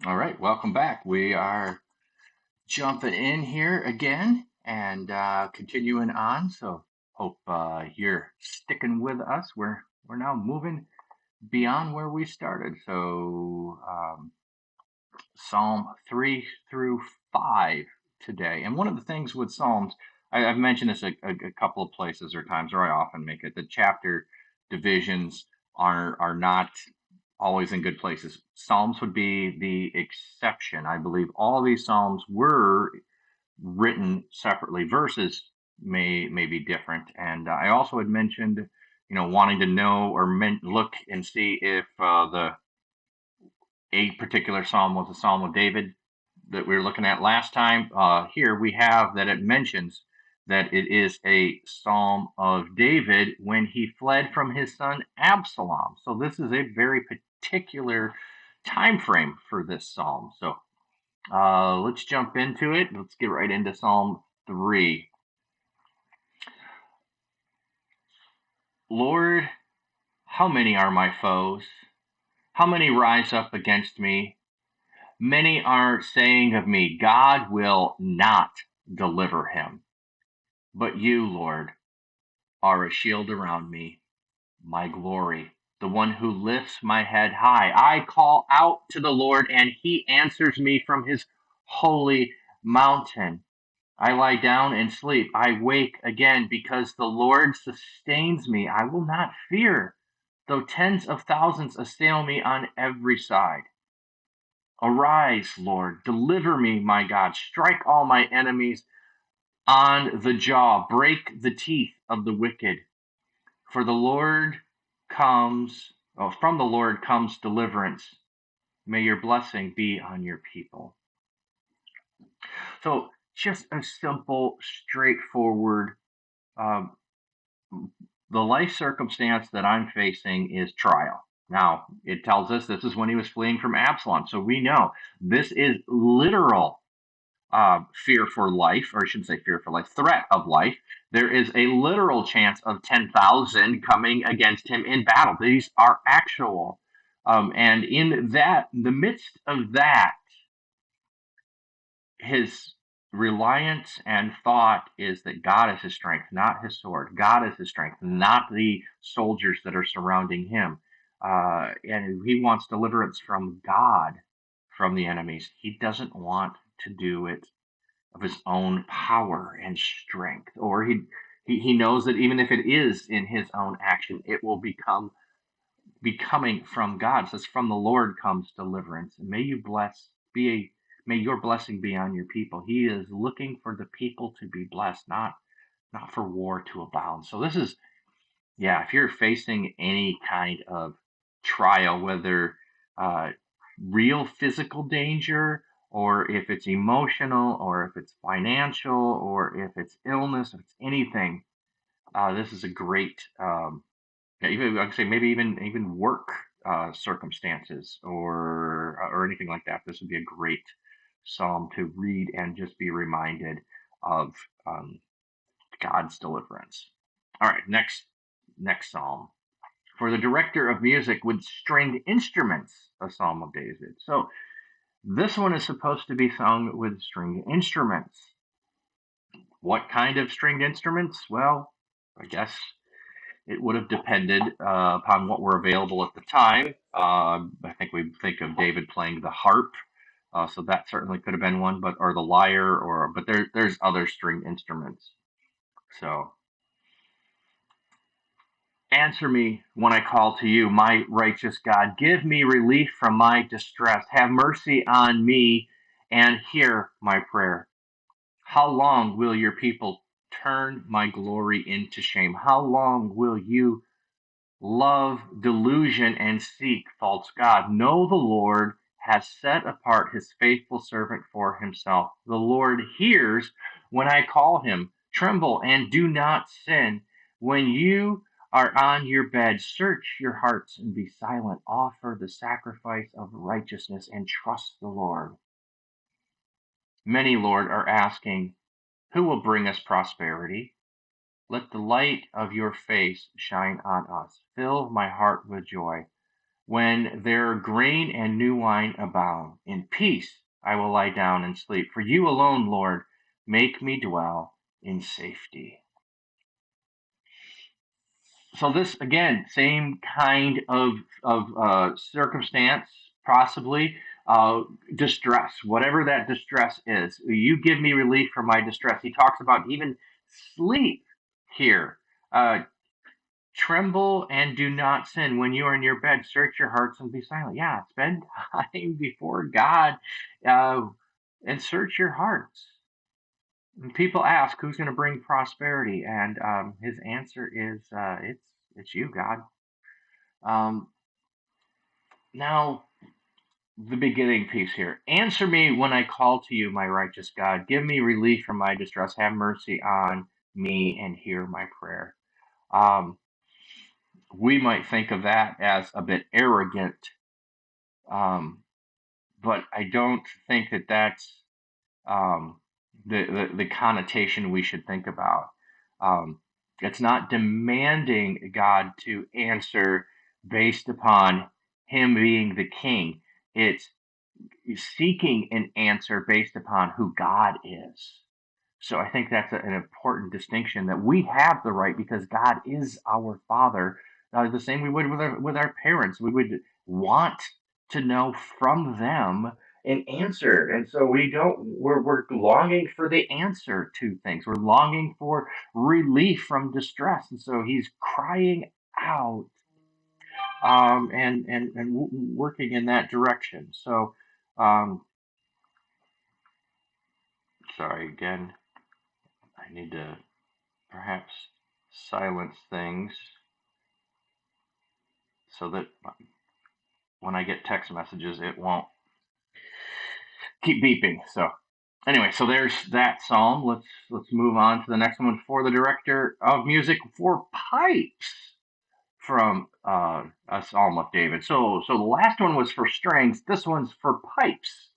All right, welcome back. We are jumping in here again and continuing on. So hope you're sticking with us. We're now moving beyond where we started. So Psalm 3 through 5 today. And one of the things with Psalms, I've mentioned this a couple of places or times, or I often make it. The chapter divisions are not always in good places. Psalms would be the exception. I believe all these psalms were written separately. Verses may be different, and I also had mentioned, wanting to know or look and see if the a particular psalm was a psalm of David that we were looking at last time. Here we have that it mentions that it is a psalm of David when he fled from his son Absalom. So this is a very particular time frame for this psalm. So let's jump into it. Let's get right into Psalm 3. Lord, how many are my foes? How many rise up against me? Many are saying of me, God will not deliver him. But you, Lord, are a shield around me, my glory, the one who lifts my head high. I call out to the Lord, and he answers me from his holy mountain. I lie down and sleep. I wake again because the Lord sustains me. I will not fear, though tens of thousands assail me on every side. Arise, Lord, deliver me, my God. Strike all my enemies on the jaw. Break the teeth of the wicked. For the Lord comes, from the Lord comes deliverance. May your blessing be on your people. So, just a simple, straightforward, um, the life circumstance that I'm facing is trial. Now, it tells us this is when he was fleeing from Absalom. So we know this is literal fear for life, or I shouldn't say fear for life, threat of life. There is a literal chance of 10,000 coming against him in battle. These are actual. And in the midst of that, his reliance and thought is that God is his strength, not his sword. God is his strength, not the soldiers that are surrounding him. And he wants deliverance from God from the enemies. He doesn't want to do it of his own power and strength, or he knows that even if it is in his own action, it will be coming from God. It says, "From the Lord comes deliverance." And may your blessing be on your people. He is looking for the people to be blessed, not for war to abound. So this is, yeah, if you're facing any kind of trial, whether uh, real physical danger, or if it's emotional, or if it's financial, or if it's illness, if it's anything, this is a great, yeah, even I could say maybe even work circumstances or anything like that. This would be a great psalm to read and just be reminded of God's deliverance. All right, next psalm. For the director of music with stringed instruments, a psalm of David. So this one is supposed to be sung with stringed instruments. What kind of stringed instruments? Well, I guess it would have depended upon what were available at the time. I think we think of David playing the harp, so that certainly could have been one, or the lyre, but there's other stringed instruments. So answer me when I call to you, my righteous God. Give me relief from my distress. Have mercy on me and hear my prayer. How long will your people turn my glory into shame? How long will you love delusion and seek false God? Know the Lord has set apart his faithful servant for himself. The Lord hears when I call him. Tremble and do not sin. When you are on your bed, search your hearts and be silent. Offer the sacrifice of righteousness and trust the Lord. Many, Lord, are asking, who will bring us prosperity? Let the light of your face shine on us. Fill my heart with joy when their grain and new wine abound. In peace I will lie down and sleep. For you alone, Lord, make me dwell in safety. So this again, same kind of circumstance, possibly distress, whatever that distress is. You give me relief from my distress. He talks about even sleep here. Uh, Tremble and do not sin. When you are in your bed, search your hearts and be silent. Yeah, spend time before God uh, and search your hearts. And people ask, who's going to bring prosperity? And his answer is, it's you, God. Um, Now, the beginning piece here. Answer me when I call to you, my righteous God. Give me relief from my distress. Have mercy on me and hear my prayer. Um, we might think of that as a bit arrogant, um, but I don't think that that's um, the connotation we should think about. Um, it's not demanding God to answer based upon Him being the king. It's seeking an answer based upon who God is. So I think that's an important distinction that we have the right because God is our Father. The same we would with our parents. We would want to know from them an answer, and so we're longing for the answer to things. We're longing for relief from distress, and so He's crying out and working in that direction. So, um, sorry again. I need to perhaps silence things so that when I get text messages, it won't keep beeping. So anyway, so there's that psalm. Let's move on to the next one for the director of music for pipes from a psalm of David. So the last one was for strings. This one's for pipes.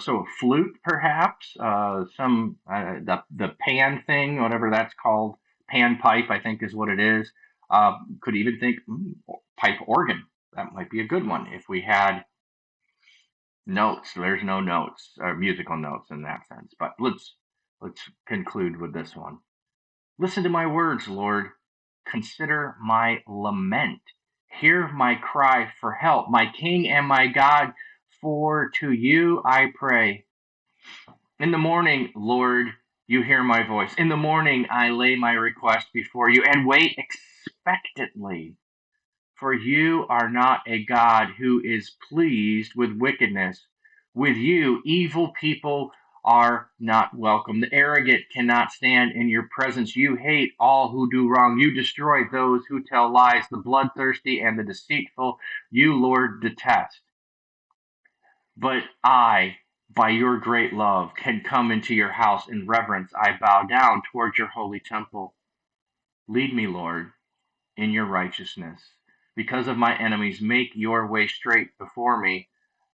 So a flute, perhaps, some the pan thing, whatever that's called, pan pipe, I think is what it is. Could even think pipe organ. That might be a good one if we had notes. There's no notes or musical notes in that sense. But let's conclude with this one. Listen to my words, Lord. Consider my lament. Hear my cry for help, my King and my God, for to you I pray. In the morning, Lord, you hear my voice. In the morning, I lay my request before you and wait expectantly. For you are not a God who is pleased with wickedness. With you, evil people are not welcome. The arrogant cannot stand in your presence. You hate all who do wrong. You destroy those who tell lies. The bloodthirsty and the deceitful, you, Lord, detest. But I, by your great love, can come into your house in reverence. I bow down toward your holy temple. Lead me, Lord, in your righteousness. Because of my enemies, make your way straight before me.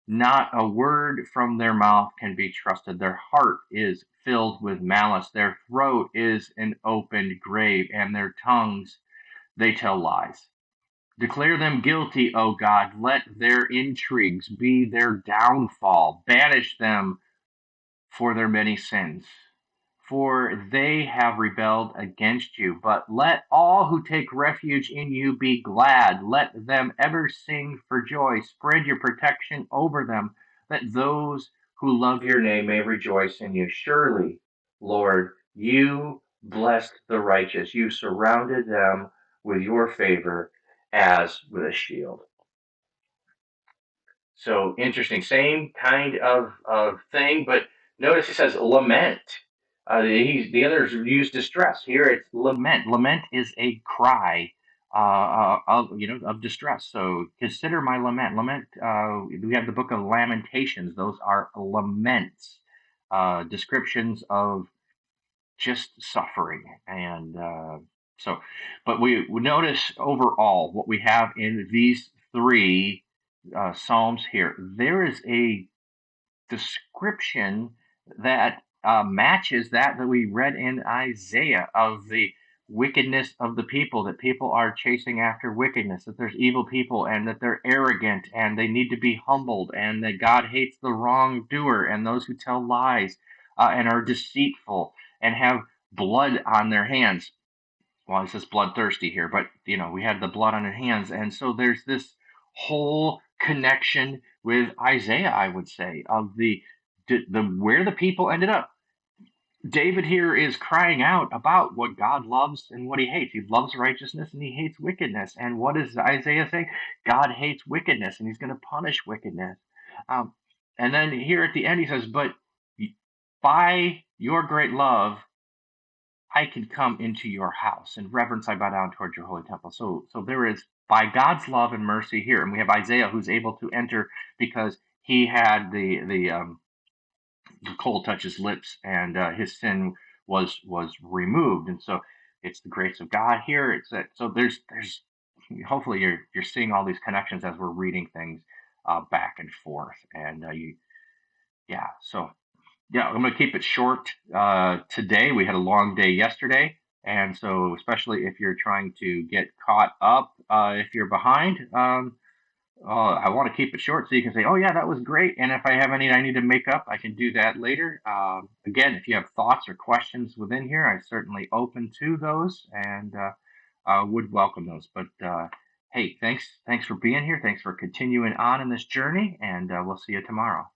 Not a word from their mouth can be trusted. Their heart is filled with malice. Their throat is an open grave, and their tongues, they tell lies. Declare them guilty, O God. Let their intrigues be their downfall. Banish them for their many sins, for they have rebelled against you. But let all who take refuge in you be glad. Let them ever sing for joy. Spread your protection over them, that those who love your name may rejoice in you. Surely, Lord, you blessed the righteous. You surrounded them with your favor as with a shield. So interesting, same kind of thing, but notice he says lament. The others use distress. Here it's lament. Lament is a cry of distress. So consider my lament. Lament. We have the book of Lamentations. Those are laments, descriptions of just suffering, and so. But we notice overall what we have in these three Psalms here, there is a description that matches that we read in Isaiah of the wickedness of the people, that people are chasing after wickedness, that there's evil people and that they're arrogant and they need to be humbled, and that God hates the wrongdoer and those who tell lies and are deceitful and have blood on their hands. Well, it says bloodthirsty here, but we had the blood on our hands, and so there's this whole connection with Isaiah, I would say, of the where the people ended up. David here is crying out about what God loves and what he hates. He loves righteousness and he hates wickedness. And what does Isaiah say? God hates wickedness and he's going to punish wickedness. Um, and then here at the end, he says, but by your great love, I can come into your house. In reverence, I bow down towards your holy temple. So there is, by God's love and mercy here. And we have Isaiah who's able to enter because he had the coal touch his lips, and his sin was removed. And so it's the grace of God here. It's that. So there's hopefully you're seeing all these connections as we're reading things back and forth. And you yeah. So yeah, I'm going to keep it short today. We had a long day yesterday. And so, especially if you're trying to get caught up, if you're behind, I want to keep it short so you can say, "Oh yeah, that was great." And if I have any I need to make up, I can do that later. Again, if you have thoughts or questions within here, I'm certainly open to those and would welcome those. But hey, thanks for being here. Thanks for continuing on in this journey, and we'll see you tomorrow.